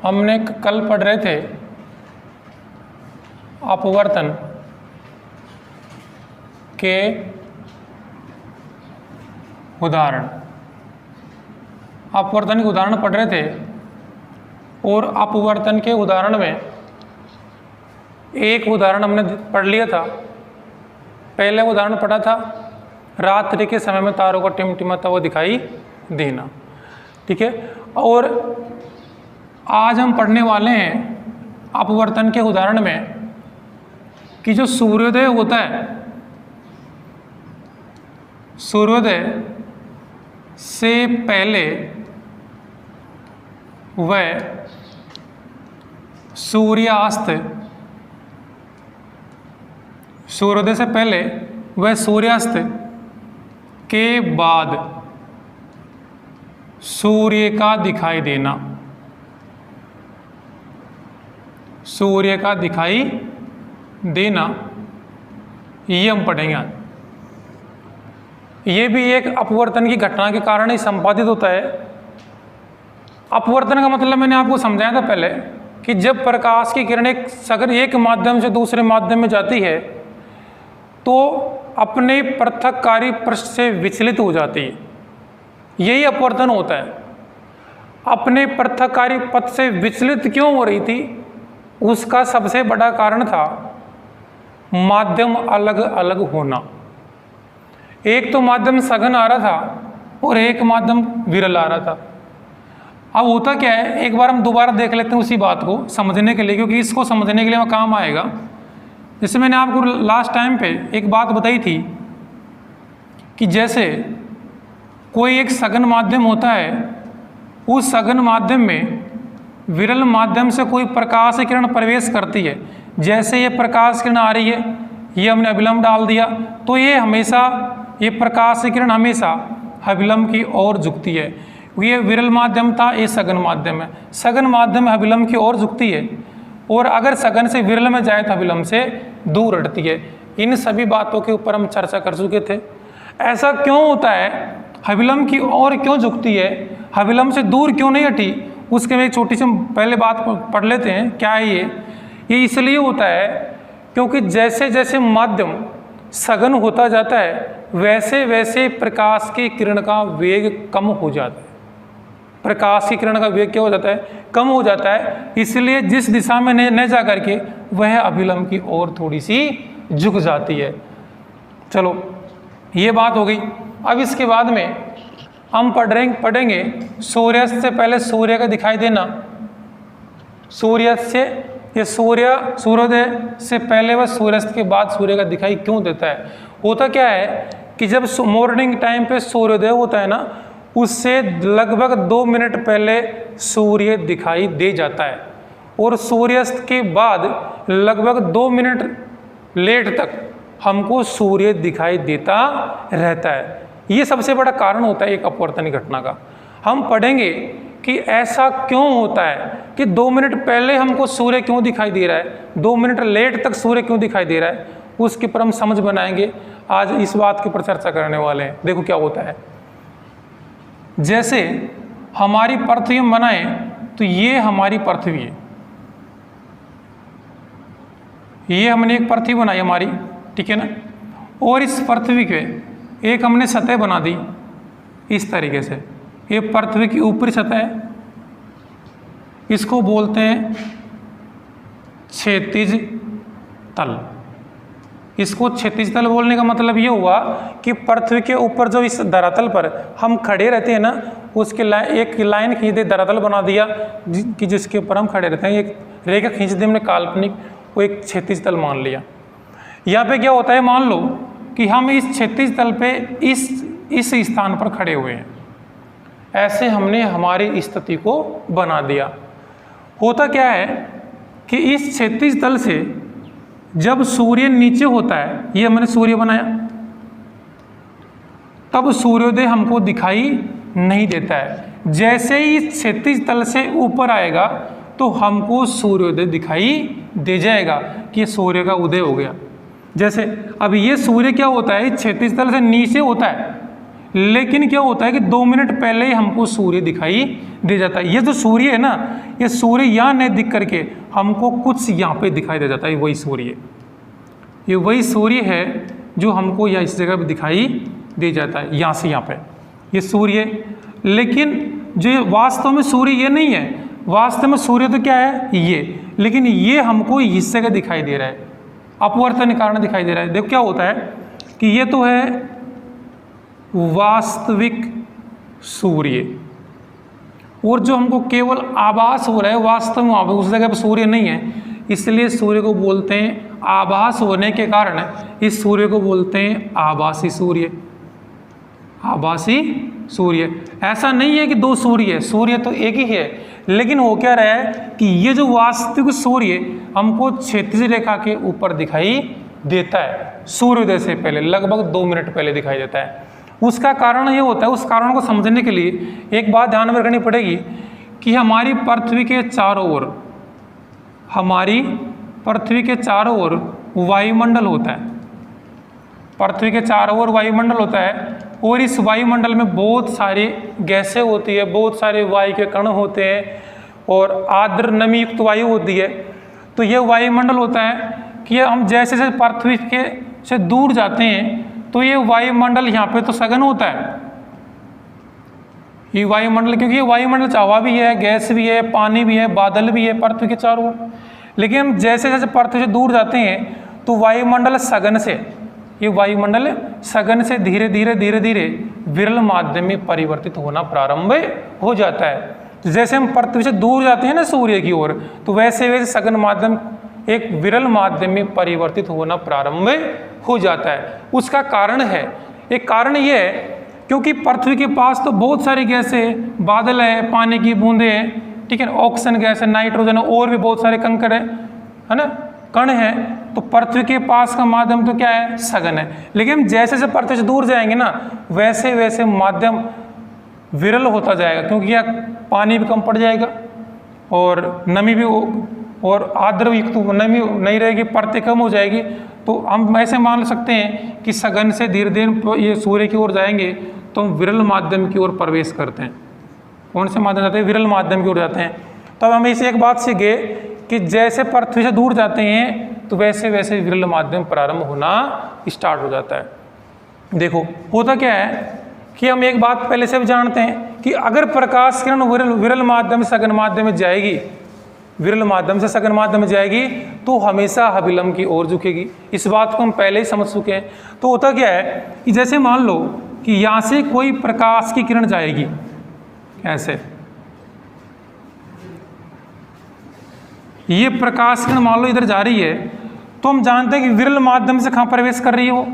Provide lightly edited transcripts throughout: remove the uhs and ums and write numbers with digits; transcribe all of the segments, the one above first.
हमने कल पढ़ रहे थे अपवर्तन के उदाहरण, अपवर्तन के उदाहरण पढ़ रहे थे। और अपवर्तन के उदाहरण में एक उदाहरण हमने पढ़ लिया था। पहले उदाहरण पढ़ा था रात्रि के समय में तारों का टिमटिमाता हुआ दिखाई देना, ठीक है। और आज हम पढ़ने वाले हैं अपवर्तन के उदाहरण में कि जो सूर्योदय होता है, सूर्योदय से पहले वह सूर्यास्त, सूर्योदय से पहले वह सूर्यास्त के बाद सूर्य का दिखाई देना, सूर्य का दिखाई देना, ये हम पढ़ेंगे आज। ये भी एक अपवर्तन की घटना के कारण ही संपादित होता है। अपवर्तन का मतलब मैंने आपको समझाया था पहले कि जब प्रकाश की किरण एक माध्यम से दूसरे माध्यम में जाती है तो अपने पृथककारी पृष्ठ से विचलित हो जाती है, यही अपवर्तन होता है। अपने पृथककारी पथ से विचलित क्यों हो रही थी, उसका सबसे बड़ा कारण था माध्यम अलग अलग होना। एक तो माध्यम सघन आ रहा था और एक माध्यम विरल आ रहा था। अब होता क्या है, एक बार हम दोबारा देख लेते हैं उसी बात को समझने के लिए, क्योंकि इसको समझने के लिए वह काम आएगा। जैसे मैंने आपको लास्ट टाइम पे एक बात बताई थी कि जैसे कोई एक सघन माध्यम होता है, उस सघन माध्यम में विरल माध्यम से कोई प्रकाश किरण प्रवेश करती है। जैसे ये प्रकाश किरण आ रही है, ये हमने अभिलंब डाल दिया तो ये हमेशा, ये प्रकाश किरण हमेशा अभिलंब की ओर झुकती है। ये विरल माध्यम था, ये सघन माध्यम है। सघन माध्यम अभिलंब की ओर झुकती है और अगर सघन से विरल में जाए तो अभिलंब से दूर हटती है। इन सभी बातों के ऊपर हम चर्चा कर चुके थे। ऐसा क्यों होता है, अभिलंब की ओर क्यों झुकती है, अभिलंब से दूर क्यों नहीं हटी, उसके में एक छोटी सी पहले बात पढ़ लेते हैं। क्या है ये इसलिए होता है क्योंकि जैसे जैसे माध्यम सघन होता जाता है वैसे वैसे प्रकाश की किरण का वेग कम हो जाता है। प्रकाश की किरण का वेग क्या हो जाता है, कम हो जाता है। इसलिए जिस दिशा में न जा करके वह अभिलंब की ओर थोड़ी सी झुक जाती है। चलो ये बात हो गई। अब इसके बाद में हम पढ़ेंगे सूर्यास्त से पहले सूर्य का दिखाई देना। सूर्यास्त से, ये सूर्योदय से पहले व सूर्यास्त के बाद सूर्य का दिखाई क्यों देता है। होता क्या है कि जब मॉर्निंग टाइम पे सूर्योदय होता है ना, उससे लगभग 2 मिनट पहले सूर्य दिखाई दे जाता है और सूर्यास्त के बाद लगभग 2 मिनट लेट तक हमको सूर्य दिखाई देता रहता है। ये सबसे बड़ा कारण होता है एक अपवर्तन घटना का। हम पढ़ेंगे कि ऐसा क्यों होता है कि 2 मिनट पहले हमको सूर्य क्यों दिखाई दे रहा है, 2 मिनट लेट तक सूर्य क्यों दिखाई दे रहा है, उसके पर हम समझ बनाएंगे। आज इस बात के ऊपर चर्चा करने वाले हैं। देखो क्या होता है, जैसे हमारी पृथ्वी हम बनाए तो ये हमारी पृथ्वी है, ये हमने एक पृथ्वी बनाई हमारी, ठीक है ना। और इस पृथ्वी के एक हमने सतह बना दी इस तरीके से। ये पृथ्वी की ऊपरी सतह है, इसको बोलते हैं क्षैतिज तल। इसको क्षैतिज तल बोलने का मतलब ये हुआ कि पृथ्वी के ऊपर जो इस धरातल पर हम खड़े रहते हैं ना, उसके एक लाइन खींच दे, धरातल बना दिया कि जिसके ऊपर हम खड़े रहते हैं, एक रेखा खींच दी हमने काल्पनिक, वो एक क्षैतिज तल मान लिया। यहाँ पे क्या होता है, मान लो कि हम इस क्षैतिज तल पे इस स्थान पर खड़े हुए हैं, ऐसे हमने हमारी स्थिति को बना दिया। होता क्या है कि इस क्षैतिज तल से जब सूर्य नीचे होता है, ये हमने सूर्य बनाया, तब सूर्योदय हमको दिखाई नहीं देता है। जैसे ही इस क्षैतिज तल से ऊपर आएगा तो हमको सूर्योदय दिखाई दे जाएगा कि सूर्य का उदय हो गया। जैसे अब ये सूर्य क्या होता है, क्षैतिज तल से नीचे होता है, लेकिन क्या होता है कि 2 मिनट पहले ही हमको सूर्य दिखाई दे जाता है। ये जो सूर्य है ना, ये सूर्य यहाँ नहीं दिख करके हमको कुछ यहाँ पे दिखाई दे जाता है। वही सूर्य, ये वही सूर्य है जो हमको यहाँ इस जगह पे दिखाई दे जाता है, यहाँ से यहाँ पे ये सूर्य। लेकिन जो ये वास्तव में सूर्य ये नहीं है, वास्तव में सूर्य तो क्या है ये, लेकिन ये हमको इस जगह दिखाई दे रहा है, अपवर्तन के कारण दिखाई दे रहा है। देखो क्या होता है कि ये तो है वास्तविक सूर्य, और जो हमको केवल आभास हो रहा है, वास्तव में वहाँ पे उस जगह पे सूर्य नहीं है, इसलिए सूर्य को बोलते हैं, आभास होने के कारण इस सूर्य को बोलते हैं आभासी सूर्य। आभासी सूर्य, ऐसा नहीं है कि 2 सूर्य है, सूर्य तो एक ही है, लेकिन हो क्या रहा है कि ये जो वास्तविक सूर्य हमको क्षैतिज रेखा के ऊपर दिखाई देता है, सूर्योदय से पहले लगभग 2 मिनट पहले दिखाई देता है। उसका कारण ये होता है, उस कारण को समझने के लिए एक बात ध्यान में रखनी पड़ेगी कि हमारी पृथ्वी के चारों ओर, हमारी पृथ्वी के चारों ओर वायुमंडल होता है, पृथ्वी के चारों ओर वायुमंडल होता है, और इस वायुमंडल में बहुत सारी गैसें होती है, बहुत सारे वायु के कण होते हैं, और आर्द्र नमी युक्त वायु होती है। तो ये वायुमंडल होता है कि हम जैसे जैसे पृथ्वी के से दूर जाते हैं तो ये वायुमंडल यहाँ पे तो सघन होता है, ये वायुमंडल, क्योंकि ये वायुमंडल हवा भी है, गैस भी है, पानी भी है, बादल भी है पृथ्वी के चारों ओर। लेकिन हम जैसे जैसे पृथ्वी से दूर जाते हैं तो वायुमंडल सघन से, ये वायुमंडल सघन से धीरे धीरे धीरे धीरे विरल माध्यम में परिवर्तित होना प्रारंभ हो जाता है। जैसे हम पृथ्वी से दूर जाते हैं ना सूर्य की ओर, तो वैसे वैसे सघन माध्यम एक विरल माध्यम में परिवर्तित होना प्रारंभ हो जाता है। उसका कारण है, एक कारण ये है क्योंकि पृथ्वी के पास तो बहुत सारी गैसें, बादल है, पानी की बूंदें हैं, ठीक है, ऑक्सीजन गैस है, नाइट्रोजन है, और भी बहुत सारे कंकड़ है ना, कण है। तो पृथ्वी के पास का माध्यम तो क्या है, सघन है। लेकिन जैसे जैसे पृथ्वी से दूर जाएंगे ना, वैसे वैसे माध्यम विरल होता जाएगा, क्योंकि यह पानी भी कम पड़ जाएगा और नमी भी, और आर्द्र युक्त नमी नहीं रहेगी, परतें कम हो जाएगी। तो हम ऐसे मान सकते हैं कि सघन से धीरे धीरे ये सूर्य की ओर जाएंगे तो हम विरल माध्यम की ओर प्रवेश करते हैं। कौन से माध्यम जाते हैं, विरल माध्यम की ओर जाते हैं। तब हम इसे एक बात सीखे कि जैसे पृथ्वी से दूर जाते हैं तो वैसे वैसे विरल माध्यम प्रारंभ होना स्टार्ट हो जाता है। देखो होता क्या है कि हम एक बात पहले से भी जानते हैं कि अगर प्रकाश किरण विरल माध्यम से सघन माध्यम में जाएगी, विरल माध्यम से सघन माध्यम में जाएगी तो हमेशा अभिलंब की ओर झुकेगी। इस बात को हम पहले ही समझ चुके हैं। तो होता क्या है कि जैसे मान लो कि यहाँ से कोई प्रकाश की किरण जाएगी, ऐसे ये प्रकाश किरण मान लो इधर जा रही है, तो हम जानते हैं कि विरल माध्यम से कहाँ प्रवेश कर रही है, वो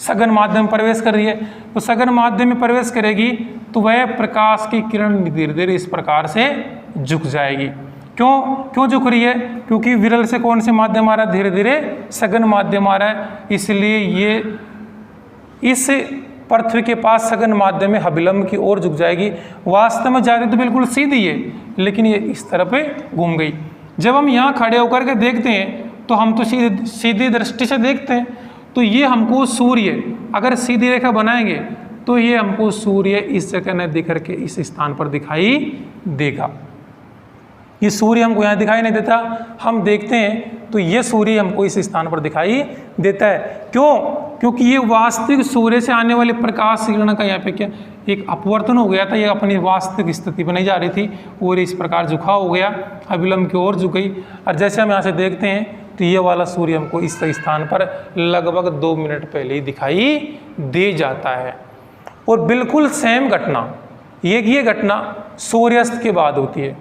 सघन माध्यम में प्रवेश कर रही है। तो सघन माध्यम में प्रवेश करेगी तो वह प्रकाश की किरण धीरे धीरे इस प्रकार से झुक जाएगी। क्यों झुक रही है, क्योंकि विरल से कौन से माध्यम आ रहा है, धीरे धीरे सघन माध्यम आ रहा है, इसलिए ये इस पृथ्वी के पास सघन माध्यम में अभिलंब की ओर झुक जाएगी। वास्तव में जाती तो बिल्कुल सीधी है, लेकिन ये इस तरफ घूम गई। जब हम यहाँ खड़े होकर के देखते हैं तो हम तो सीधी दृष्टि से देखते हैं, तो ये हमको सूर्य, अगर सीधी रेखा बनाएंगे तो ये हमको सूर्य इस जगह न दिख करके इस स्थान पर दिखाई देगा। ये सूर्य हमको यहाँ दिखाई नहीं देता, हम देखते हैं तो ये सूर्य हमको इस स्थान पर दिखाई देता है। क्यों, क्योंकि ये वास्तविक सूर्य से आने वाले प्रकाश किरण का यहाँ पे क्या एक अपवर्तन हो गया था, ये अपनी वास्तविक स्थिति पर नहीं जा रही थी और इस प्रकार झुकाव हो गया, अभिलंब की ओर झुक गई। और जैसे हम यहाँ से देखते हैं तो ये वाला सूर्य हमको इस स्थान पर लगभग 2 मिनट पहले ही दिखाई दे जाता है। और बिल्कुल सेम घटना, ये घटना सूर्यास्त के बाद होती है।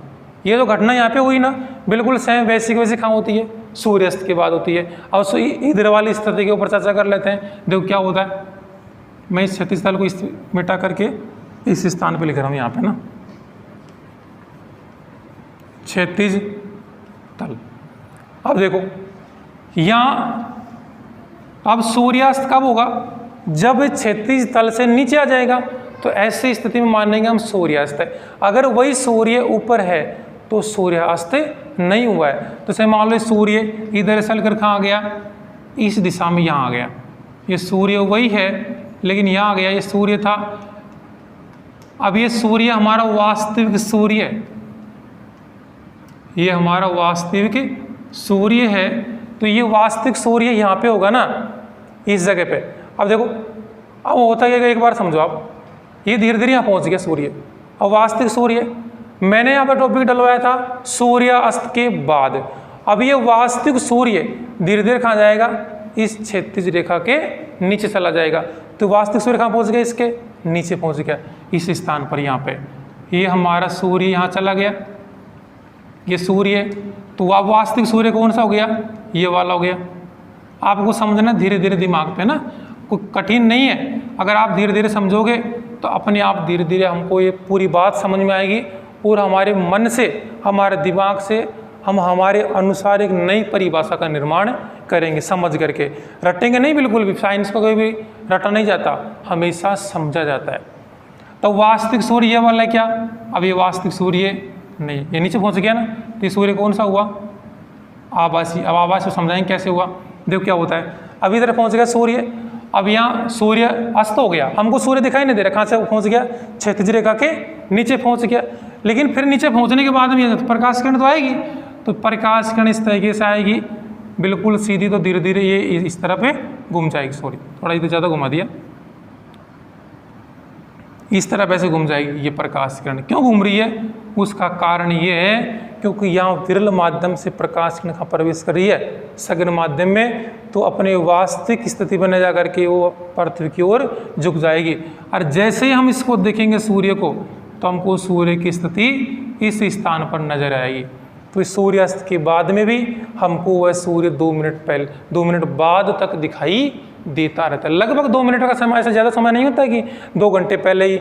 ये जो घटना यहाँ पे हुई ना, बिल्कुल सेम वैसी की वैसी कहाँ होती है, सूर्यास्त के बाद होती है। अब इधर वाली स्थिति के ऊपर चर्चा कर लेते हैं। देखो क्या होता है, मैं इस क्षैतिज तल को मिटा करके इस स्थान पे लिख रहा हूँ यहाँ पे ना, क्षैतिज तल। अब देखो यहाँ, अब सूर्यास्त कब होगा, जब क्षैतिज तल से नीचे आ जाएगा, तो ऐसी स्थिति में मानेंगे हम सूर्यास्त है। अगर वही सूर्य ऊपर है तो सूर्यास्त नहीं हुआ है। तो से मान लो सूर्य इधर चल कर कहाँ आ गया, इस दिशा में यहाँ आ गया, ये सूर्य वही है लेकिन यहाँ आ गया, ये सूर्य था अब ये सूर्य हमारा वास्तविक सूर्य है, ये हमारा वास्तविक सूर्य है, तो ये वास्तविक सूर्य यहाँ पे होगा ना, इस जगह पे। अब देखो, अब होता है एक बार समझो आप, ये धीरे धीरे यहाँ पहुँच गया सूर्य, अब वास्तविक सूर्य, मैंने यहाँ पर टॉपिक डलवाया था सूर्यास्त के बाद। अब ये वास्तविक सूर्य धीरे धीरे कहाँ जाएगा, इस क्षैतिज रेखा के नीचे चला जाएगा। तो वास्तविक सूर्य कहाँ पहुँच गया, इसके नीचे पहुँच गया, इस स्थान पर। यहाँ पे ये हमारा सूर्य यहाँ चला गया, ये सूर्य। तो अब वास्तविक सूर्य कौन सा हो गया, ये वाला हो गया। आपको समझना धीरे धीरे दिमाग पे ना, कोई कठिन नहीं है। अगर आप धीरे धीरे समझोगे तो अपने आप धीरे धीरे हमको ये पूरी बात समझ में आएगी, और हमारे मन से, हमारे दिमाग से हम हमारे अनुसार एक नई परिभाषा का निर्माण करेंगे, समझ करके। रटेंगे नहीं बिल्कुल भी, साइंस को कभी भी रटा नहीं जाता, हमेशा समझा जाता है। तो वास्तविक सूर्य ये वाला है क्या, अब ये वास्तविक सूर्य नहीं, ये नीचे पहुंच गया ना, तो ये सूर्य कौन सा हुआ, आभासी। अब आभासी समझाएंगे कैसे हुआ, देखो क्या होता है। अब इधर पहुंच गया सूर्य, अब यहाँ सूर्य अस्त हो गया, हमको सूर्य दिखाई नहीं दे रहा, कहाँ से पहुंच गया, क्षैतिज रेखा के नीचे पहुंच गया। लेकिन फिर नीचे पहुंचने के बाद में प्रकाश किरण तो आएगी, तो प्रकाश किरण इस तरीके से आएगी बिल्कुल सीधी, तो धीरे धीरे ये इस तरह पे घूम जाएगी। सॉरी, थोड़ा इधर ज़्यादा घुमा दिया, इस तरह पैसे घूम जाएगी ये प्रकाश किरण। क्यों घूम रही है, उसका कारण ये है क्योंकि यहाँ विरल माध्यम से प्रकाश किरण का प्रवेश कर रही है सघन माध्यम में, तो अपने वास्तविक स्थिति में न जा करके वो पृथ्वी की ओर झुक जाएगी। और जैसे ही हम इसको देखेंगे सूर्य को, तो हमको सूर्य की स्थिति इस स्थान पर नजर आएगी। तो इस सूर्यास्त के बाद में भी हमको वह सूर्य 2 मिनट पहले, 2 मिनट बाद तक दिखाई देता रहता है। लगभग 2 मिनट का समय, ऐसा ज़्यादा समय नहीं होता कि 2 घंटे पहले ही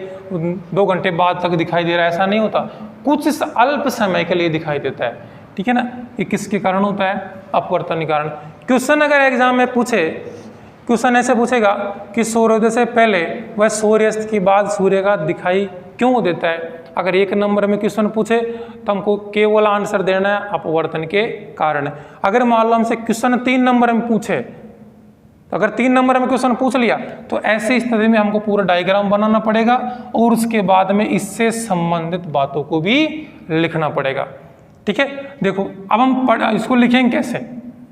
2 घंटे बाद तक दिखाई दे रहा है, ऐसा नहीं होता। कुछ इस अल्प समय के लिए दिखाई देता है, ठीक है ना। ये किसके कारण होता है, अपवर्तन के कारण। क्वेश्चन अगर एग्जाम में पूछे, क्वेश्चन ऐसे पूछेगा कि सूर्योदय से पहले वह सूर्यास्त के बाद सूर्य का दिखाई क्यों देता है। अगर 1 नंबर में क्वेश्चन पूछे तो हमको केवल आंसर देना है अपवर्तन के कारण। अगर मान लो हमसे क्वेश्चन 3 नंबर में पूछे, तो अगर 3 नंबर में क्वेश्चन पूछ लिया तो ऐसी स्थिति में हमको पूरा डायग्राम बनाना पड़ेगा, और उसके बाद में इससे संबंधित बातों को भी लिखना पड़ेगा, ठीक है। देखो अब हम इसको लिखेंगे कैसे।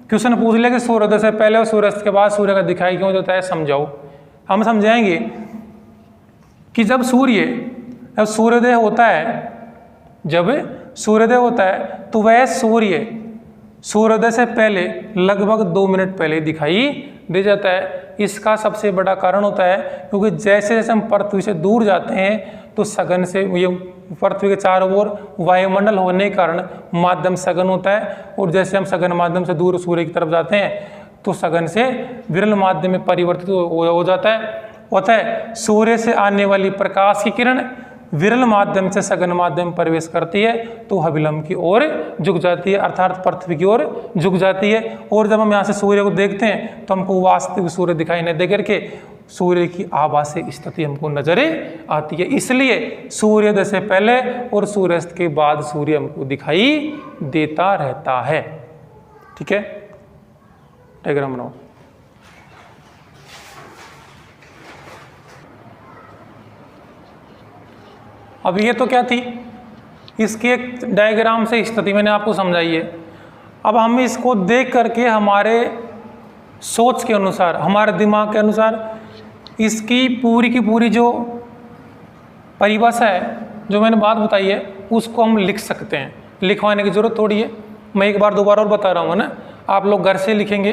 क्वेश्चन पूछ लिया कि सूर्योदय से पहले और सूर्यास्त के बाद सूर्य का दिखाई क्यों देता है, समझाओ। हम समझाएंगे कि जब सूर्योदय होता है, जब सूर्योदय होता है तो वह सूर्योदय से पहले लगभग 2 मिनट पहले दिखाई दे जाता है। इसका सबसे बड़ा कारण होता है क्योंकि जैसे जैसे हम पृथ्वी से दूर जाते हैं तो सघन से, ये पृथ्वी के चारों ओर वायुमंडल होने के कारण माध्यम सघन होता है, और जैसे हम सघन माध्यम से दूर सूर्य की तरफ जाते हैं तो सघन से विरल माध्यम में परिवर्तित हो जाता है। सूर्य से आने वाली प्रकाश की किरण विरल माध्यम से सघन माध्यम प्रवेश करती है तो अभिलंब की ओर झुक जाती है, अर्थात पृथ्वी की ओर झुक जाती है। और जब हम यहाँ से सूर्य को देखते हैं तो हमको वास्तविक सूर्य दिखाई नहीं दे करके सूर्य की आभासी स्थिति हमको नजर आती है। इसलिए सूर्योदय से पहले और सूर्यास्त के बाद सूर्य हमको दिखाई देता रहता है, ठीक है। डायग्राम बनाओ। अब ये तो क्या थी, इसकी एक डायग्राम से स्थिति मैंने आपको समझाई है। अब हम इसको देख करके हमारे सोच के अनुसार, हमारे दिमाग के अनुसार इसकी पूरी की पूरी जो परिभाषा है, जो मैंने बात बताई है, उसको हम लिख सकते हैं। लिखवाने की जरूरत थोड़ी है, मैं एक बार दोबारा और बता रहा हूँ ना, आप लोग घर से लिखेंगे,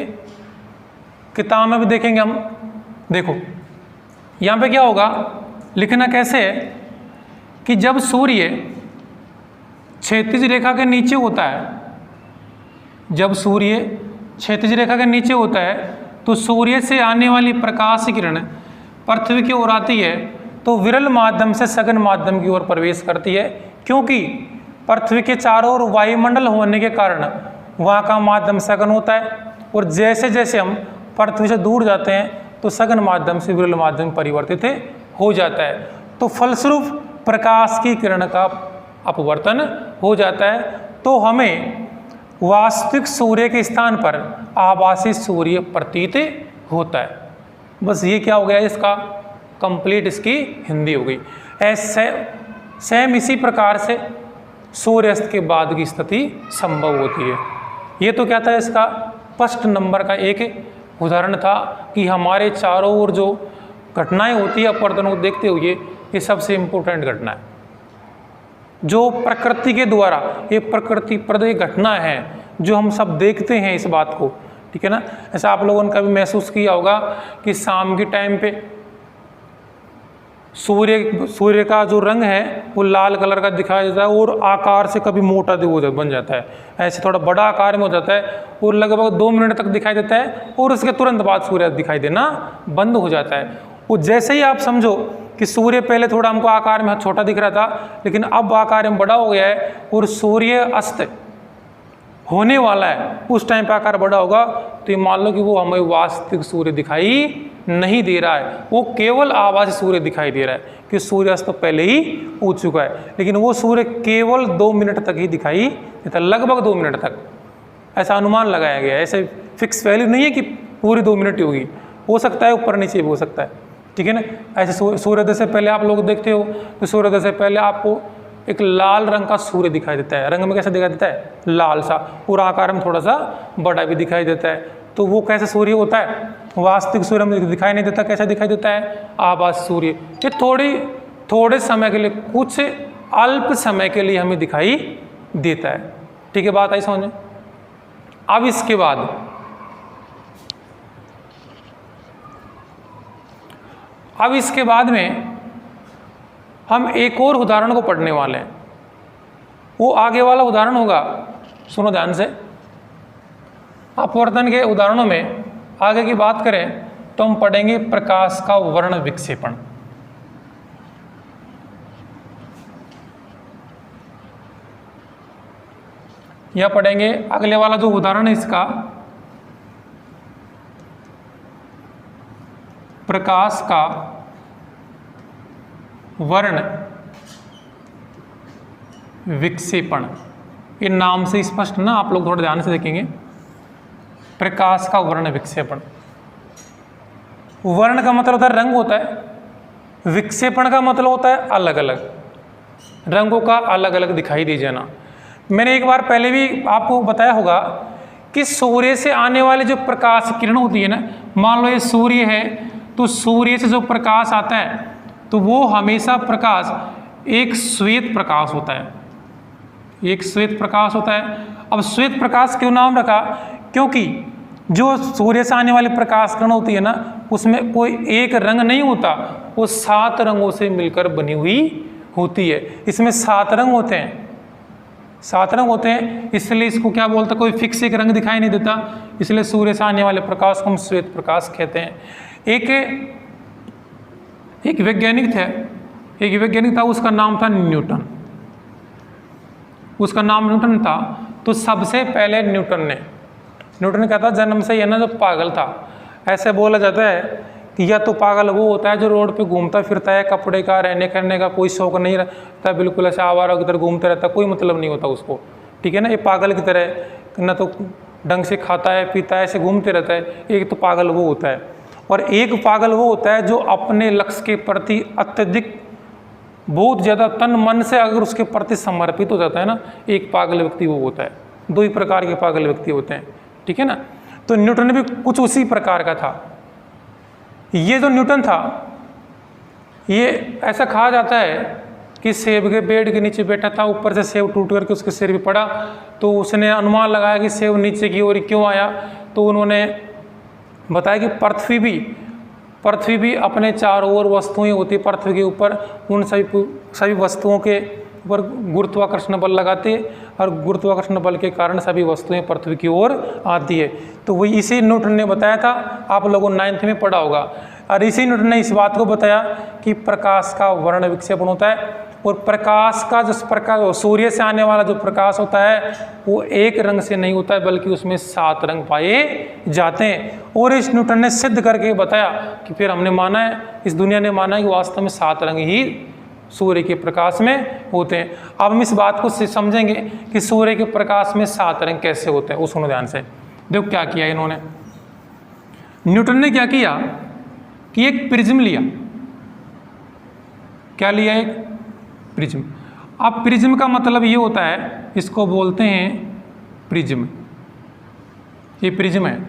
किताब में भी देखेंगे हम। देखो यहाँ पे क्या होगा, लिखना कैसे है कि जब सूर्य क्षैतिज रेखा के नीचे होता है, जब सूर्य क्षैतिज रेखा के नीचे होता है तो सूर्य से आने वाली प्रकाश किरण पृथ्वी की ओर आती है तो विरल माध्यम से सघन माध्यम की ओर प्रवेश करती है, क्योंकि पृथ्वी के चारों ओर वायुमंडल होने के कारण वहाँ का माध्यम सघन होता है, और जैसे जैसे हम पृथ्वी से दूर जाते हैं तो सघन माध्यम से विरल माध्यम परिवर्तित हो जाता है। तो फलस्वरूप प्रकाश की किरण का अपवर्तन हो जाता है, तो हमें वास्तविक सूर्य के स्थान पर आभासी सूर्य प्रतीत होता है। बस ये क्या हो गया, इसका कंप्लीट इसकी हिंदी हो गई। ऐसे सेम इसी प्रकार से सूर्यास्त के बाद की स्थिति संभव होती है। ये तो क्या था, इसका फर्स्ट नंबर का एक उदाहरण था कि हमारे चारों ओर जो घटनाएं होती है अपवर्तन को देखते हुए, ये सबसे इम्पोर्टेंट घटना है जो प्रकृति के द्वारा, ये प्रकृति प्रद एक घटना है जो हम सब देखते हैं इस बात को, ठीक है ना। ऐसा आप लोगों ने कभी महसूस किया होगा कि शाम के टाइम पे सूर्य का जो रंग है वो लाल कलर का दिखाई देता है और आकार से कभी मोटा बन जाता है, ऐसे थोड़ा बड़ा आकार में हो जाता है और लगभग 2 मिनट तक दिखाई देता है और उसके तुरंत बाद सूर्य दिखाई देना बंद हो जाता है। वो जैसे ही आप समझो कि सूर्य पहले थोड़ा हमको आकार में छोटा दिख रहा था लेकिन अब आकार में बड़ा हो गया है और सूर्य अस्त होने वाला है, उस टाइम पे आकार बड़ा होगा, तो ये मान लो कि वो हमें वास्तविक सूर्य दिखाई नहीं दे रहा है, वो केवल आभासी सूर्य दिखाई दे रहा है कि सूर्यास्त तो पहले ही हो चुका है, लेकिन वो सूर्य केवल 2 मिनट तक ही दिखाई देता, लगभग 2 मिनट तक, ऐसा अनुमान लगाया गया है। ऐसे फिक्स वैल्यू नहीं है कि पूरी 2 मिनट ही होगी, हो सकता है ऊपर नीचे भी हो सकता है, ठीक है ना। ऐसे सूर्योदय से पहले आप लोग देखते हो तो सूर्योदय से पहले आपको एक लाल रंग का सूर्य दिखाई देता है, रंग में कैसा दिखाई देता है, लाल सा, और आकार में थोड़ा सा बड़ा भी दिखाई देता है। तो वो कैसे सूर्य होता है, वास्तविक सूर्य में दिखाई नहीं देता, कैसा दिखाई देता है, आभासी सूर्य। ये थोड़े समय के लिए, कुछ अल्प समय के लिए हमें दिखाई देता है, ठीक है, बात आई समझ में। अब इसके बाद में हम एक और उदाहरण को पढ़ने वाले हैं। वो आगे वाला उदाहरण होगा, सुनो ध्यान से। अपवर्तन के उदाहरणों में आगे की बात करें तो हम पढ़ेंगे प्रकाश का वर्ण विक्षेपण। या पढ़ेंगे अगले वाला जो उदाहरण है इसका, प्रकाश का वर्ण विक्षेपण। ये नाम से स्पष्ट ना, आप लोग थोड़ा ध्यान से देखेंगे। प्रकाश का वर्ण विक्षेपण, वर्ण का मतलब होता है रंग होता है, विक्षेपण का मतलब होता है अलग अलग, रंगों का अलग अलग दिखाई दे जाना। मैंने एक बार पहले भी आपको बताया होगा कि सूर्य से आने वाले जो प्रकाश किरण होती है ना, मान लो ये सूर्य है तो सूर्य से जो प्रकाश आता है तो वो हमेशा प्रकाश एक श्वेत प्रकाश होता है, एक श्वेत प्रकाश होता है। अब श्वेत प्रकाश क्यों नाम रखा, क्योंकि जो सूर्य से आने वाली प्रकाश किरण होती है ना, उसमें कोई एक रंग नहीं होता, वो 7 रंगों से मिलकर बनी हुई होती है। इसमें 7 रंग होते हैं, 7 रंग होते हैं, इसलिए इसको क्या बोलते हैं, कोई फिक्स एक रंग दिखाई नहीं देता, इसलिए सूर्य से आने वाले प्रकाश को हम श्वेत प्रकाश कहते हैं। एक वैज्ञानिक था, उसका नाम था न्यूटन। उसका नाम न्यूटन था, तो सबसे पहले न्यूटन क्या था, जन्म से ही ना जो पागल था। ऐसे बोला जाता है कि या तो पागल वो होता है जो रोड पे घूमता फिरता है, कपड़े का रहने करने का कोई शौक नहीं रहता, बिल्कुल ऐसे आवारा की तरह घूमते रहता, कोई मतलब नहीं होता उसको, ठीक है ना। ये पागल की तरह न तो ढंग से खाता है पीता है, ऐसे घूमते रहता है। एक तो पागल वो होता है, और एक पागल वो होता है जो अपने लक्ष्य के प्रति अत्यधिक बहुत ज़्यादा तन मन से अगर उसके प्रति समर्पित हो जाता है ना, एक पागल व्यक्ति वो होता है। 2 ही प्रकार के पागल व्यक्ति होते हैं, ठीक है ना। तो न्यूटन भी कुछ उसी प्रकार का था। ये जो न्यूटन था, ये ऐसा कहा जाता है कि सेब के पेड़ के नीचे बैठा था, ऊपर से सेब टूट करके उसके सिर पे पड़ा, तो उसने अनुमान लगाया कि सेब नीचे की ओर क्यों आया। तो उन्होंने बताया कि पृथ्वी भी अपने चारों ओर वस्तुएं होती, पृथ्वी के ऊपर उन सभी वस्तुओं के ऊपर गुरुत्वाकर्षण बल लगाते हैं, और गुरुत्वाकर्षण बल के कारण सभी वस्तुएं पृथ्वी की ओर आती है। तो वही इसी न्यूटन ने बताया था, आप लोगों ने 9th में पढ़ा होगा। और इसी न्यूटन ने इस बात को बताया कि प्रकाश का वर्ण विक्षेपण होता है, और प्रकाश का जो प्रकाश सूर्य से आने वाला जो प्रकाश होता है वो एक रंग से नहीं होता है, बल्कि उसमें 7 रंग पाए जाते हैं। और इस न्यूटन ने सिद्ध करके बताया कि फिर हमने माना है, इस दुनिया ने माना है कि वास्तव में 7 रंग ही सूर्य के प्रकाश में होते हैं। अब हम इस बात को समझेंगे कि सूर्य के प्रकाश में 7 रंग कैसे होते हैं। वो सुनो ध्यान से, देखो क्या किया इन्होंने। न्यूटन ने क्या किया कि एक प्रिज्म लिया, क्या लिया एक प्रिज्म। अब प्रिज्म का मतलब ये होता है, इसको बोलते हैं प्रिज्म। ये प्रिज्म है,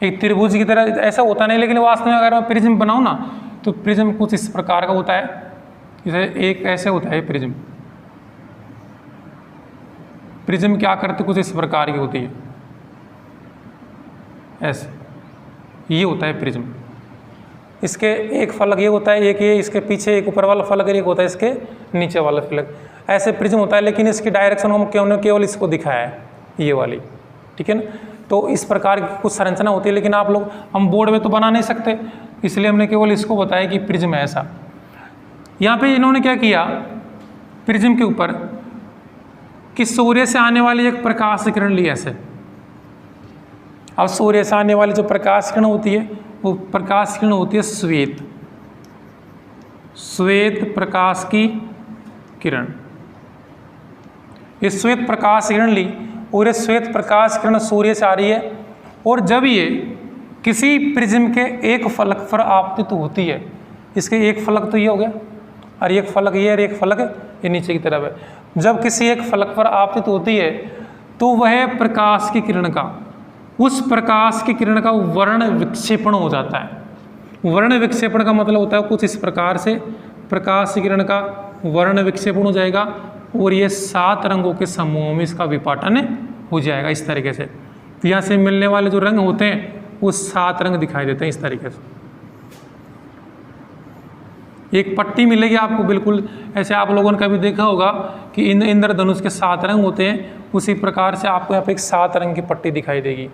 एक त्रिभुज की तरह ऐसा होता नहीं, लेकिन वास्तव में अगर मैं प्रिज्म बनाऊं ना तो प्रिज्म कुछ इस प्रकार का होता है, जैसे एक ऐसे होता है प्रिज्म। प्रिज्म क्या करते कुछ इस प्रकार की होती है, ऐसे ये होता है प्रिज्म। इसके एक फलक ये होता है, एक ये इसके पीछे एक ऊपर वाला फलक, एक होता है इसके नीचे वाला फलक, ऐसे प्रिज्म होता है। लेकिन इसकी डायरेक्शन हम केवल इसको दिखाया है, ये वाली, ठीक है ना। तो इस प्रकार की कुछ संरचना होती है, लेकिन आप लोग हम बोर्ड में तो बना नहीं सकते, इसलिए हमने केवल इसको बताया कि प्रिज्म है ऐसा। यहाँ पे इन्होंने क्या किया प्रिज्म के ऊपर कि सूर्य से आने वाली एक प्रकाश किरण ली ऐसे। अब सूर्य से आने वाली जो प्रकाश किरण होती है वो प्रकाश किरण होती है श्वेत प्रकाश की किरण। ये श्वेत प्रकाश किरण ली और ये श्वेत प्रकाश किरण सूर्य से आ रही है, और जब ये किसी प्रिज्म के एक फलक पर आपतित होती है, इसके एक फलक तो ये हो गया और एक फलक ये और एक फलक ये नीचे की तरफ है। जब किसी एक फलक पर आपतित होती है तो वह प्रकाश की किरण का, उस प्रकाश की किरण का वर्ण विक्षेपण हो जाता है। वर्ण विक्षेपण का मतलब होता है कुछ इस प्रकार से प्रकाश की किरण का वर्ण विक्षेपण हो जाएगा और ये 7 रंगों के समूह में इसका विपाटन हो जाएगा इस तरीके से। तो यहाँ से मिलने वाले जो रंग होते हैं वो 7 रंग दिखाई देते हैं इस तरीके से। एक पट्टी मिलेगी आपको बिल्कुल ऐसे, आप लोगों ने कभी देखा होगा कि इंद्रधनुष के 7 रंग होते हैं, उसी प्रकार से आपको यहाँ पे एक 7 रंग की पट्टी दिखाई देगी।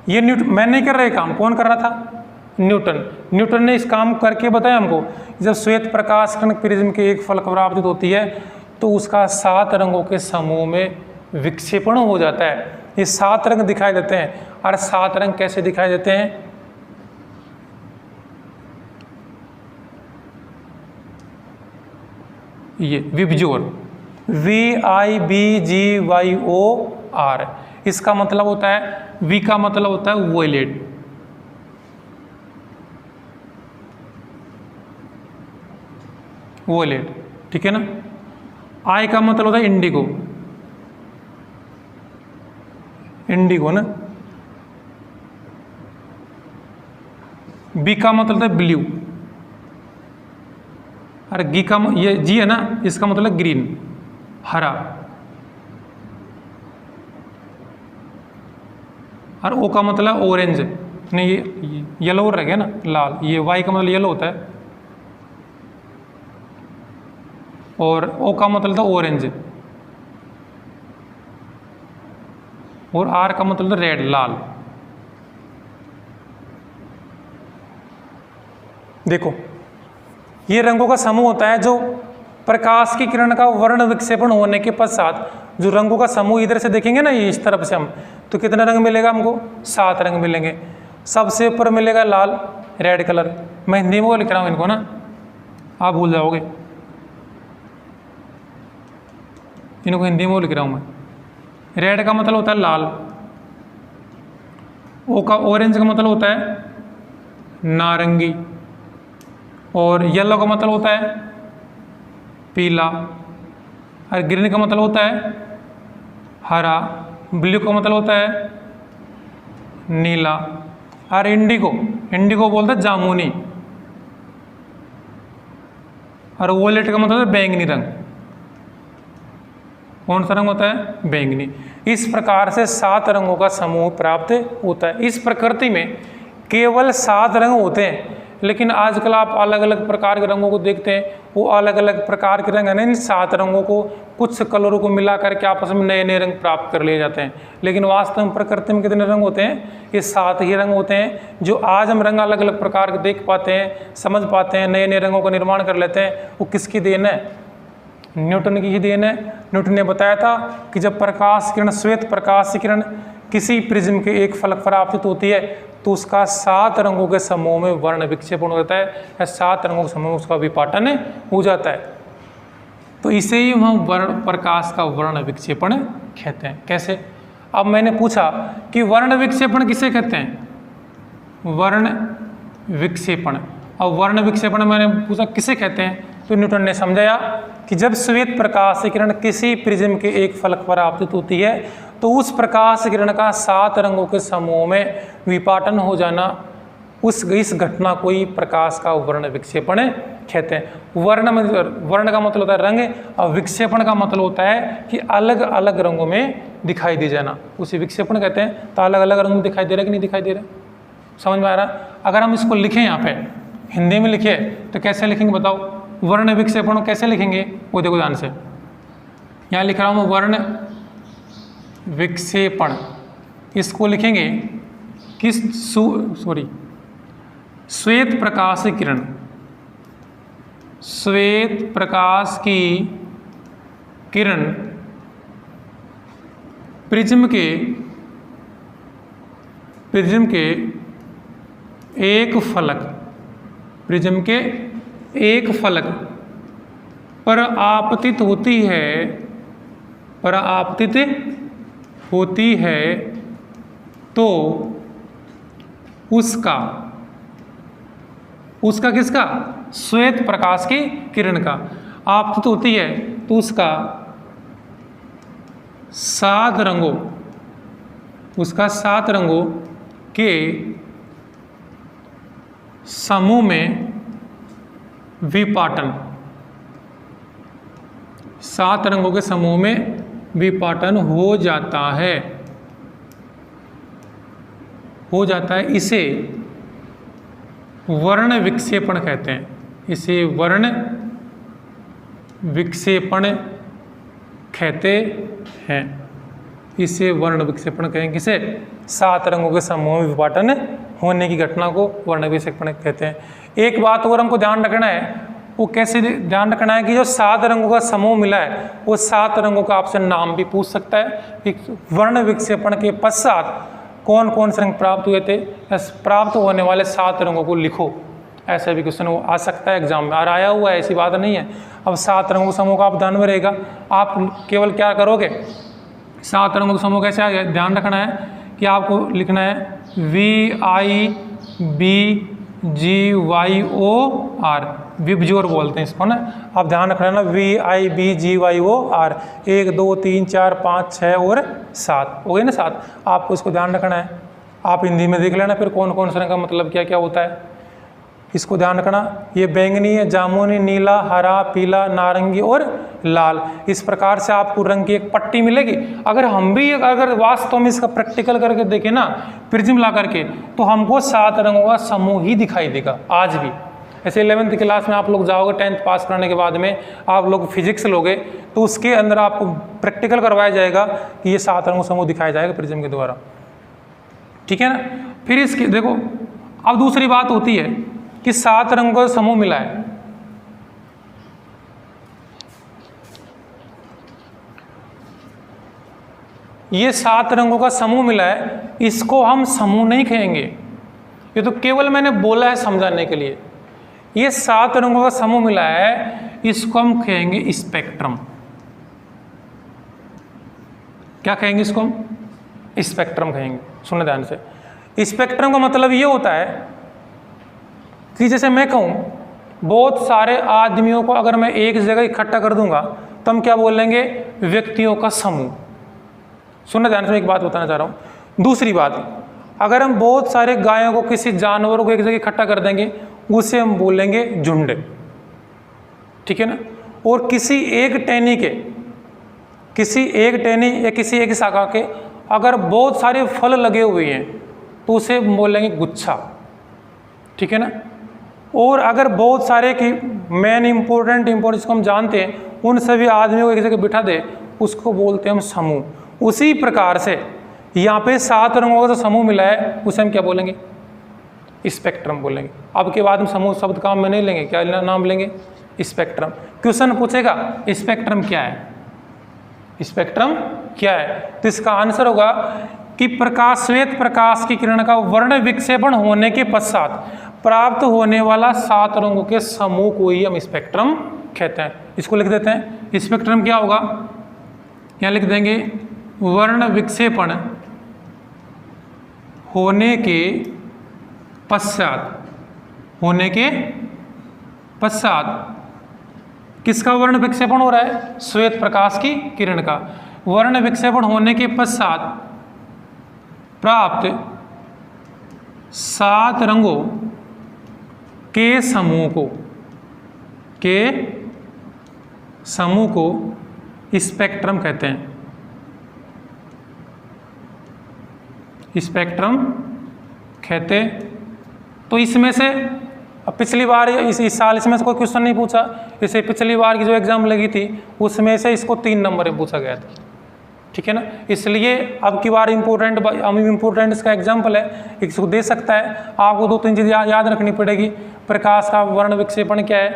ये मैं नहीं कर रहा काम, कौन कर रहा था? न्यूटन ने इस काम करके बताया हमको। जब श्वेत प्रकाश किरण प्रिज्म के एक फलक पर आपतित होती है तो उसका 7 रंगों के समूह में विक्षेपण हो जाता है। ये 7 रंग दिखाई देते हैं। और 7 रंग कैसे दिखाई देते हैं? ये विबज्योर, VIBGYOR, इसका मतलब होता है, V का मतलब होता है वोयलेट, ठीक है ना। I का मतलब होता है इंडिगो ना। B का मतलब होता है ब्लू, और गी का ये जी है ना, इसका मतलब ग्रीन, हरा। और ओ का मतलब ऑरेंज, नहीं ये येलो रह गया ना, लाल। ये वाई का मतलब येलो होता है, और ओ का मतलब था ऑरेंज, और आर का मतलब रेड, लाल। देखो ये रंगों का समूह होता है जो प्रकाश की किरण का वर्ण विक्षेपण होने के पश्चात जो रंगों का समूह इधर से देखेंगे ना, ये इस तरफ से हम, तो कितने रंग मिलेगा हमको? 7 रंग मिलेंगे। सबसे ऊपर मिलेगा लाल, रेड कलर। मैं हिंदी में लिख रहा हूँ इनको ना, आप भूल जाओगे, इनको हिंदी में लिख रहा हूँ मैं। रेड का मतलब होता है लाल, ऑरेंज का मतलब होता है नारंगी, और येलो का मतलब होता है पीला, और ग्रीन का मतलब होता है हरा, ब्लू का मतलब होता है नीला, और इंडिगो बोलते हैं जामुनी, और वोलेट का मतलब है बैंगनी रंग। कौन सा रंग होता है? बैंगनी। इस प्रकार से 7 रंगों का समूह प्राप्त होता है। इस प्रकृति में केवल 7 रंग होते हैं, लेकिन आजकल आप अलग अलग प्रकार के रंगों को देखते हैं, वो अलग अलग प्रकार के रंग है ना, इन 7 रंगों को कुछ कलरों को मिला करके आपस में नए नए रंग प्राप्त कर लिए जाते हैं। लेकिन वास्तव में प्रकृति में कितने रंग होते हैं? ये 7 ही रंग होते हैं। जो आज हम रंग अलग अलग प्रकार के देख पाते हैं, समझ पाते हैं, नए नए रंगों का निर्माण कर लेते हैं, वो किसकी देन है? न्यूटन की ही देन है। न्यूटन ने बताया था कि जब प्रकाश किरण, श्वेत प्रकाश किरण किसी प्रिज्म के एक फलक पर आपतित होती है तो उसका 7 रंगों के समूह में वर्ण विक्षेपण हो जाता है, या 7 रंगों के समूह में उसका विपाटन हो जाता है। तो इसे ही हम वर्ण प्रकाश का वर्ण विक्षेपण कहते हैं। कैसे? अब मैंने पूछा कि वर्ण विक्षेपण किसे कहते हैं? वर्ण विक्षेपण। अब वर्ण विक्षेपण मैंने पूछा किसे कहते हैं, तो न्यूटन ने समझाया कि जब श्वेत प्रकाश किरण किसी प्रिज्म के एक फलक पर आपतित होती है तो उस प्रकाश किरण का 7 रंगों के समूह में विपाटन हो जाना, इस घटना को ही प्रकाश का वर्ण विक्षेपण कहते हैं। वर्ण का मतलब होता है रंग, और विक्षेपण का मतलब होता है कि अलग अलग रंगों में दिखाई दे जाना, उसे विक्षेपण कहते हैं। तो अलग अलग रंग में दिखाई दे रहा है कि नहीं दिखाई दे रहा, समझ में आ रहा? अगर हम इसको लिखें यहाँ पे हिंदी में लिखे तो कैसे लिखेंगे बताओ? वर्ण विक्षेपण कैसे लिखेंगे वो देखो ध्यान से। यहाँ लिख रहा हूँ वर्ण विक्षेपण, इसको लिखेंगे किस श्वेत प्रकाश किरण, श्वेत प्रकाश की किरण प्रिज्म के एक फलक, प्रिज्म के एक फलक पर आपतित होती है तो उसका किसका? श्वेत प्रकाश की किरण का आपतित होती है तो उसका 7 रंगों के समूह में विपाटन, 7 रंगों के समूह में विपाटन हो जाता है। इसे वर्ण विक्षेपण कहते हैं। इसे वर्ण विक्षेपण कहते हैं। इसे वर्ण विक्षेपण कहेंगे। किसे? 7 रंगों के समूह में विपाटन होने की घटना को वर्ण विक्षेपण कहते हैं। एक बात और हमको ध्यान रखना है, वो कैसे ध्यान रखना है कि जो 7 रंगों का समूह मिला है वो 7 रंगों का आपसे नाम भी पूछ सकता है कि वर्ण विक्षेपण के पश्चात कौन कौन से रंग प्राप्त हुए थे, प्राप्त होने वाले 7 रंगों को लिखो। ऐसा भी क्वेश्चन आ सकता है एग्जाम में, और आया हुआ है, ऐसी बात नहीं है। अब 7 रंगों के समूह का आप ध्यान में रहेगा, आप केवल क्या करोगे, 7 रंगों के समूह कैसे आ गए ध्यान रखना है कि आपको लिखना है VIBGYOR, विबजोर बोलते हैं इसको ना, आप ध्यान रखना है ना, VIBGYOR, 1 2 3 4 5 6 और 7 हो गए ना 7। आपको इसको ध्यान रखना है। आप हिंदी में देख लेना फिर कौन कौन से रंग का मतलब क्या क्या होता है, इसको ध्यान रखना। ये बैंगनी है, जामुनी, नीला, हरा, पीला, नारंगी और लाल। इस प्रकार से आपको रंग की एक पट्टी मिलेगी। अगर वास्तव में इसका प्रैक्टिकल करके देखें ना, प्रिज्म ला करके, तो हमको 7 रंगों का समूह ही दिखाई देगा आज भी। ऐसे 11th क्लास में आप लोग जाओगे, 10th पास करने के बाद में आप लोग फिजिक्स लोगे तो उसके अंदर आपको प्रैक्टिकल करवाया जाएगा कि ये 7 रंगों समूह दिखाया जाएगा प्रिज्म के द्वारा, ठीक है ना। फिर इसकी देखो, अब दूसरी बात होती है कि 7 रंगों का समूह मिला है, ये 7 रंगों का समूह मिला है, इसको हम समूह नहीं कहेंगे, ये तो केवल मैंने बोला है समझाने के लिए। ये 7 रंगों का समूह मिला है, इसको हम कहेंगे स्पेक्ट्रम। क्या कहेंगे इसको हम? स्पेक्ट्रम कहेंगे। सुनने ध्यान से, स्पेक्ट्रम का मतलब ये होता है कि जैसे मैं कहूँ बहुत सारे आदमियों को अगर मैं एक जगह इकट्ठा कर दूंगा तो हम क्या बोलेंगे? व्यक्तियों का समूह। सुनने ध्यान से, एक बात बताना चाह रहा हूँ। दूसरी बात, अगर हम बहुत सारे गायों को, किसी जानवरों को एक जगह इकट्ठा कर देंगे उसे हम बोलेंगे झुंड, ठीक है ना। और किसी एक टहनी या किसी एक शाखा के अगर बहुत सारे फल लगे हुए हैं तो उसे बोलेंगे गुच्छा, ठीक है ना। और अगर बहुत सारे की मेन इंपॉर्टेंट जिसको हम जानते हैं उन सभी आदमियों को एक जगह बिठा दे उसको बोलते हैं हम समूह। उसी प्रकार से यहाँ पे 7 रंगों का जो समूह मिला है उसे हम क्या बोलेंगे? स्पेक्ट्रम बोलेंगे। अब के बाद हम समूह शब्द काम में नहीं लेंगे, क्या नाम लेंगे? स्पेक्ट्रम। क्वेश्चन पूछेगा स्पेक्ट्रम क्या है, स्पेक्ट्रम क्या है, तो इसका आंसर होगा कि श्वेत प्रकाश की किरण का वर्ण विक्षेपण होने के पश्चात प्राप्त होने वाला 7 रंगों के समूह को ही हम स्पेक्ट्रम कहते हैं। इसको लिख देते हैं, स्पेक्ट्रम क्या होगा, यहाँ लिख देंगे वर्ण विक्षेपण होने के पश्चात किसका वर्ण विक्षेपण हो रहा है? श्वेत प्रकाश की किरण का। वर्ण विक्षेपण होने के पश्चात प्राप्त 7 रंगों के समूह को स्पेक्ट्रम कहते हैं। स्पेक्ट्रम कहते। तो इसमें से अब पिछली बार इस साल इसमें से कोई क्वेश्चन नहीं पूछा, जैसे पिछली बार की जो एग्जाम लगी थी उसमें से इसको 3 नंबर में पूछा गया था, ठीक है ना। इसलिए अब की बार इम्पोर्टेंट इसका एग्जाम्पल है, इसको दे सकता है। आपको 2-3 चीज़ याद रखनी पड़ेगी। प्रकाश का वर्ण विक्षेपण क्या है?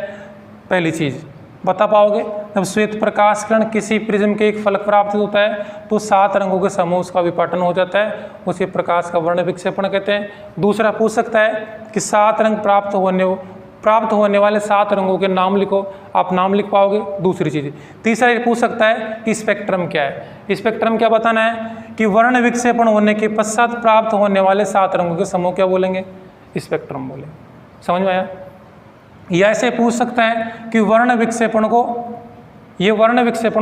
पहली चीज़ बता पाओगे, जब श्वेत प्रकाश किरण किसी प्रिज्म के एक फलक प्राप्त होता है तो 7 रंगों के समूह उसका विपाटन हो जाता है, उसे प्रकाश का वर्ण विक्षेपण कहते हैं। दूसरा पूछ सकता है कि 7 रंग प्राप्त होने वाले 7 रंगों के नाम लिखो, आप नाम लिख पाओगे, दूसरी चीज़। तीसरा ये पूछ सकता है कि स्पेक्ट्रम क्या है। स्पेक्ट्रम क्या बताना है कि वर्ण विक्षेपण होने के पश्चात प्राप्त होने वाले 7 रंगों के समूह क्या बोलेंगे? स्पेक्ट्रम बोलेंगे। समझ में आया? या ऐसे पूछ सकता है कि वर्ण विक्षेपण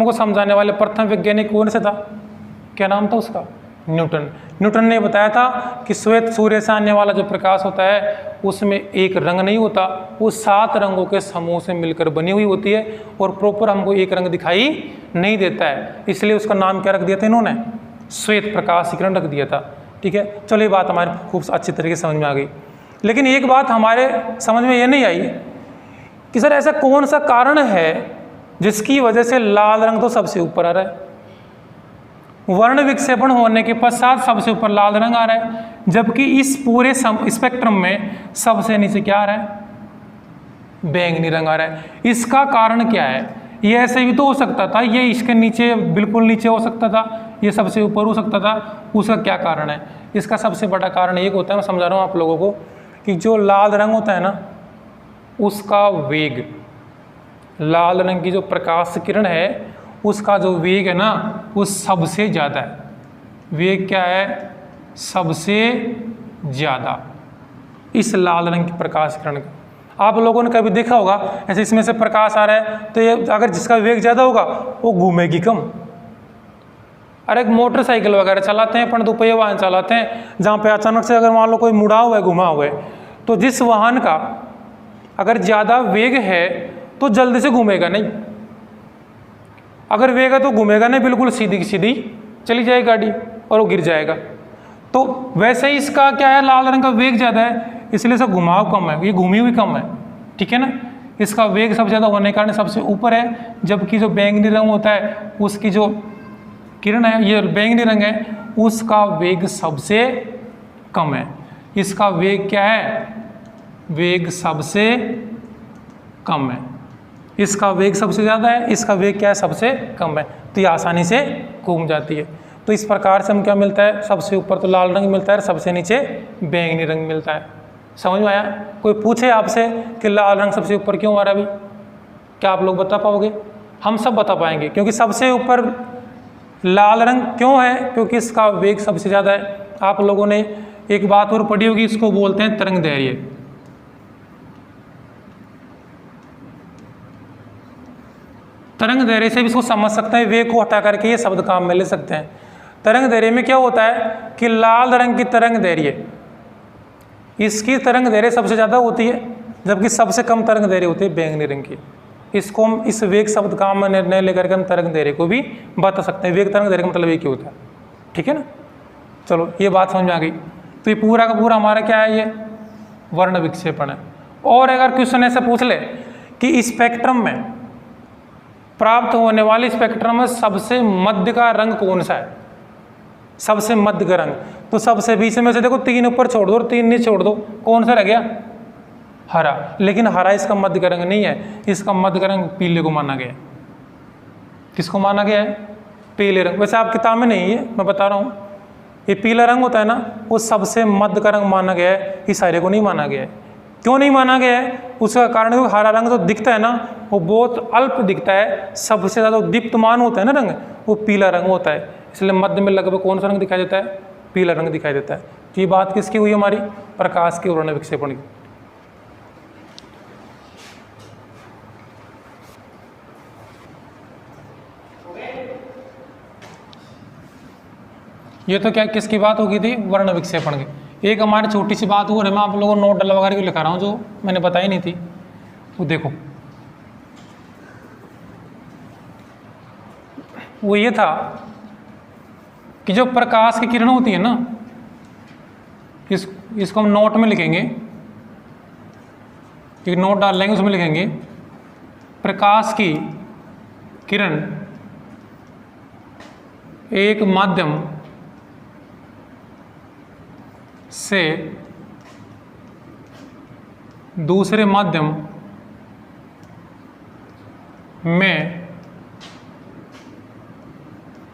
को समझाने वाले प्रथम वैज्ञानिक कौन से था? क्या नाम था उसका? न्यूटन ने बताया था कि श्वेत सूर्य से आने वाला जो प्रकाश होता है उसमें एक रंग नहीं होता, वो 7 रंगों के समूह से मिलकर बनी हुई होती है और प्रॉपर हमको एक रंग दिखाई नहीं देता है, इसलिए उसका नाम क्या रख दिया था इन्होंने? श्वेत प्रकाश किरण रख दिया था, ठीक है। चलो ये बात हमारे खूब अच्छी तरीके से समझ में आ गई। लेकिन एक बात हमारे समझ में ये नहीं आई कि सर ऐसा कौन सा कारण है जिसकी वजह से लाल रंग तो सबसे ऊपर आ रहा है, वर्ण विक्षेपण होने के पश्चात सबसे ऊपर लाल रंग आ रहा है, जबकि इस पूरे स्पेक्ट्रम में सबसे नीचे क्या आ रहा है? बैंगनी रंग आ रहा है। इसका कारण क्या है? ये ऐसे भी तो हो सकता था, ये इसके नीचे बिल्कुल नीचे हो सकता था, ये सबसे ऊपर हो सकता था, उसका क्या कारण है? इसका सबसे बड़ा कारण एक होता है, मैं समझा रहा हूँ आप लोगों को, कि जो लाल रंग होता है ना उसका वेग, लाल रंग की जो प्रकाश किरण है उसका जो वेग है ना वो सबसे ज़्यादा है। वेग क्या है? सबसे ज़्यादा इस लाल रंग की प्रकाश किरण का। आप लोगों ने कभी देखा होगा ऐसे इसमें से प्रकाश आ रहा है तो ये अगर जिसका वेग ज़्यादा होगा वो घूमेगी कम। अरे एक मोटरसाइकिल वगैरह चलाते हैं, अपन दोपहिया वाहन चलाते हैं, जहाँ पे अचानक से अगर मान लो कोई मुड़ा हुआ है, घुमा हुआ है, तो जिस वाहन का अगर ज़्यादा वेग है तो जल्दी से घूमेगा नहीं, अगर वेग है तो घूमेगा नहीं, बिल्कुल सीधी सीधी चली जाएगी गाड़ी और वो गिर जाएगा। तो वैसे ही इसका क्या है, लाल रंग का वेग ज़्यादा है इसलिए इसका घुमाव कम है, ये घूमी हुई कम है, ठीक है ना। इसका वेग सबसे ज़्यादा होने के कारण सबसे ऊपर है, जबकि जो बैंगनी रंग होता है उसकी जो किरण है, ये बैंगनी रंग है, उसका वेग सबसे कम है। इसका वेग क्या है? वेग सबसे कम है। इसका वेग सबसे ज़्यादा है, इसका वेग क्या है? सबसे कम है, तो ये आसानी से घूम जाती है। तो इस प्रकार से हम क्या मिलता है? सबसे ऊपर तो लाल रंग मिलता है, सबसे नीचे बैंगनी रंग मिलता है। समझ में आया? कोई पूछे आपसे कि लाल रंग सबसे ऊपर क्यों आ रहा है अभी, क्या आप लोग बता पाओगे? हम सब बता पाएंगे, क्योंकि सबसे ऊपर लाल रंग क्यों है? क्योंकि इसका वेग सबसे ज़्यादा है। आप लोगों ने एक बात और पढ़ी होगी, इसको बोलते हैं तरंग दैर्घ्य। तरंग दैर्घ्य से भी इसको समझ सकते हैं, वेग को हटा करके ये शब्द काम में ले सकते हैं। तरंग दैर्घ्य में क्या होता है कि लाल रंग की तरंग दैर्घ्य, इसकी तरंग दैर्घ्य सबसे ज़्यादा होती है, जबकि सबसे कम तरंग दैर्घ्य होती है बैंगनी रंग की। इसको हम इस वेग शब्द काम में निर्णय लेकर के हम तरंग दैर्घ्य को भी बता सकते हैं। वेग तरंग दैर्घ्य का मतलब एक ही होता है, ठीक है ना। चलो ये बात समझ में आ गई। तो ये पूरा का पूरा हमारा क्या है? ये वर्ण विक्षेपण है। और अगर क्वेश्चन ऐसे पूछ ले कि स्पेक्ट्रम में प्राप्त होने वाले स्पेक्ट्रम में सबसे मध्य का रंग कौन सा है? सबसे मध्य का रंग, तो सबसे बीच में से देखो 3 ऊपर छोड़ दो और 3 नीचे छोड़ दो, कौन सा रह गया? हरा। लेकिन हरा इसका मध्य का रंग नहीं है, इसका मध्य का रंग पीले को माना गया है। किसको माना गया है? पीले रंग। वैसे आप किताब में नहीं है, मैं बता रहा हूँ, ये पीला रंग होता है ना वो सबसे मध्य का रंग माना गया है, इस हरे को नहीं माना गया है। क्यों नहीं माना गया है? उसका कारण है हरा रंग जो दिखता है ना वो बहुत अल्प दिखता है, सबसे ज़्यादा दीप्तमान होता है ना रंग वो पीला रंग होता है, इसलिए मध्य में लगभग कौन सा रंग दिखाई देता है? पीला रंग दिखाई देता है। तो ये बात किसकी हुई हमारी? प्रकाश के वर्ण विक्षेपण की। ये तो क्या किसकी बात होगी थी, वर्ण विक्षेपण की। एक हमारी छोटी सी बात हो रही, मैं आप लोगों को नोट डलवा करके लिखा रहा हूँ जो मैंने बताई नहीं थी। वो देखो, वो ये था कि जो प्रकाश की किरण होती है ना, इसको हम नोट में लिखेंगे, एक नोट डाल लेंगे, उसमें लिखेंगे प्रकाश की किरण एक माध्यम से दूसरे माध्यम में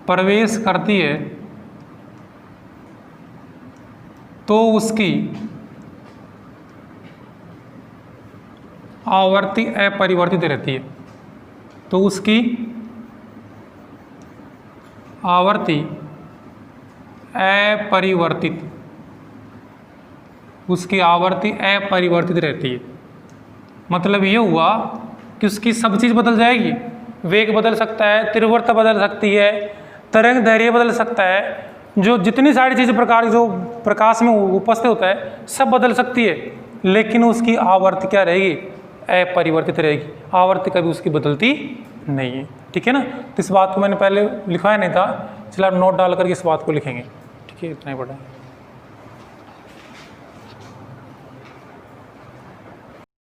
प्रवेश करती है तो उसकी आवृत्ति अपरिवर्तित रहती है। तो उसकी आवृत्ति अपरिवर्तित, उसकी आवृत्ति अपरिवर्तित रहती है। मतलब ये हुआ कि उसकी सब चीज़ बदल जाएगी, वेग बदल सकता है, तीव्रता बदल सकती है, तरंग दैर्घ्य बदल सकता है, जो जितनी सारी चीज़ें प्रकार जो प्रकाश में उपस्थित होता है सब बदल सकती है, लेकिन उसकी आवृत्ति क्या रहेगी, अपरिवर्तित रहेगी। आवृत्ति कभी उसकी बदलती नहीं है। ठीक है ना। तो इस बात को मैंने पहले लिखवाया नहीं था, चलो आप नोट डाल करके इस बात को लिखेंगे। ठीक है, इतना ही बड़ा है।